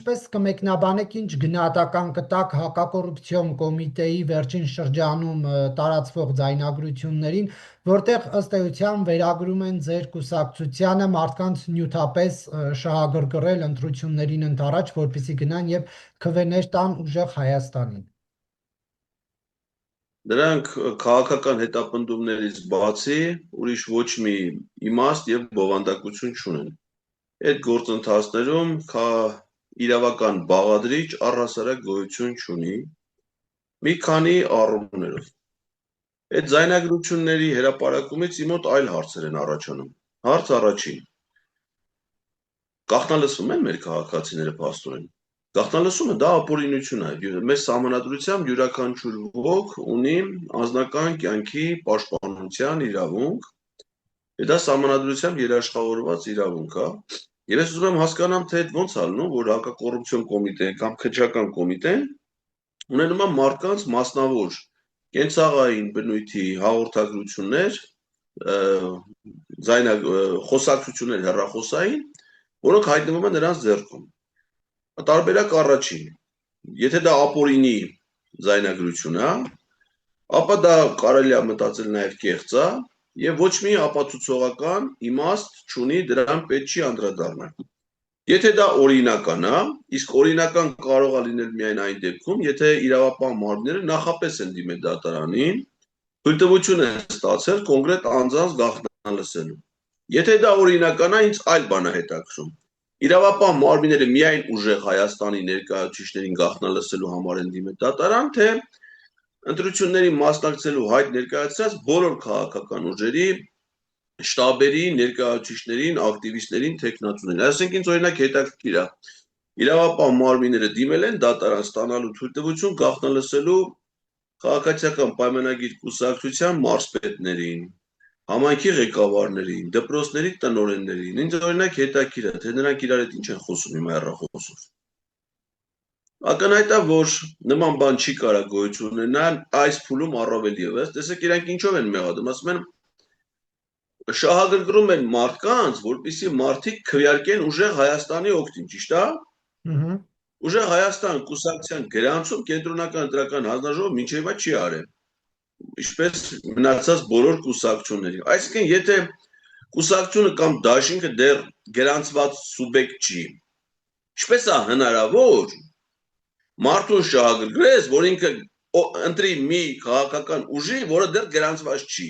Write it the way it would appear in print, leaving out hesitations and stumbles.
Ինչպես կմեկնաբանեք, ինչ գնահատական կտակ հակակոռուպցիոն կոմիտեի վերջին շրջանում տարածվող ձայնագրություններին, որտեղ ըստ էության վերագրում են ձեր կուսակցությանը մարդկանց նյութապես շահագրգռել ընտրություններին ընդառաջ, որպեսզի գնան եւ քվեներ տան ուժեղ Հայաստանին։ Դրանք քաղաքական հետապնդումներից բացի ուրիշ ոչ մի իմաստ եւ բովանդակություն չունեն։ Այդ գործընթացներում իրավական բաղադրիչ առհասարակ գոյություն չունի մի քանի առումներով։ Այդ ձայնագրությունների հրապարակումից իմ մոտ այլ հարցեր են առաջանում։ Հարց առաջին. գաղտնալսվում են մեր քաղաքացիները փաստորեն։ Գաղտնալսումը դա ապօրինություն է։ Մեր սահմանադրությամբ յուրաքանչյուր ոք ունի անձնական կյանքի պաշտպանության իրավունք, դա սահմանադրությամբ երաշխավորված իրավունք է։ Եվ ես ուզում եմ հասկանամ, թե այդ ոնց ալնում, որ հակակոռուպցիոն կոմիտեն կամ քչական կոմիտեն ունենում է մարդկանց մասնավոր կենցաղային բնույթի հաղորդագրություններ, խոսակցություններ հեռախոսային, որոնք հայտնվում են նրանց ձեռքում։ Տարբերակ առաջին, եթե դա ապօրինի ձայնագրություն է, ապա դա կարելի է մտածել նաև կեղծ է եւ ոչ մի ապացուցողական իմաստ չունի, դրան պետք չի անդրադառնալ։ Եթե դա օրինական է, իսկ օրինական կարող է լինել միայն այն դեպքում, եթե իրավապահ մարմինները նախապես են դիմել դատարանին, թույլտվություն են ստացել կոնկրետ անձանց գաղտնալսելու։ Եթե դա օրինական է, ինձ այլ բան է հետաքրքրում։ Իրավապահ մարմինները միայն ուժեղ Հայաստանի ներկայացուցիչներին գաղտնալսելու համար են դիմել դատարան, թե ընտրությունների մասնակցելու հայտ ներկայացրած բոլոր քաղաքական ուժերի շտաբերի, ներկայացուցիչներին, ակտիվիստներին, թեկնածուներին։ Այսինքն ինձ օրինակ հետաքրքիր է։ Իրավապահ մարմինները դիմել են դատարան ստանալու թույլտվություն գաղտնալսելու քաղաքացիական պայմանագիր կուսակցության մարզպետներին, համայնքի ղեկավարներին, դպրոցների տնօրեններին։ Ինձ օրինակ հետաքրքիր է, թե նրանք իրար հետ ինչ են խոսում հիմա հեռախոսով։ Ակնհայտ է, որ նման բան չի կարող գոյություն ունենալ այս փուլում առավել ևս։ Տեսեք, իրանք ինչով են մեղադրում, ասում են շահագրգռում են մարդկանց, որպեսզի մարդիկ քվեարկեն ուժեղ Հայաստանի օգտին, ճիշտ է։ Ուժեղ Հայաստան կուսակցության գրանցում կենտրոնական ընտրական հանձնաժողովը մինչև հիմա չի արել, ինչպես մնացած բոլոր կուսակցությունների։ Այսինքն, եթե կուսակցությունը կամ դաշինքը դեռ գրանցված սուբյեկտ չի, ինչպես է հնարավոր մարդուն շահագրգռես, որ ինքը ընտրի մի քաղաքական ուժի, որը դեռ գրանցված չի։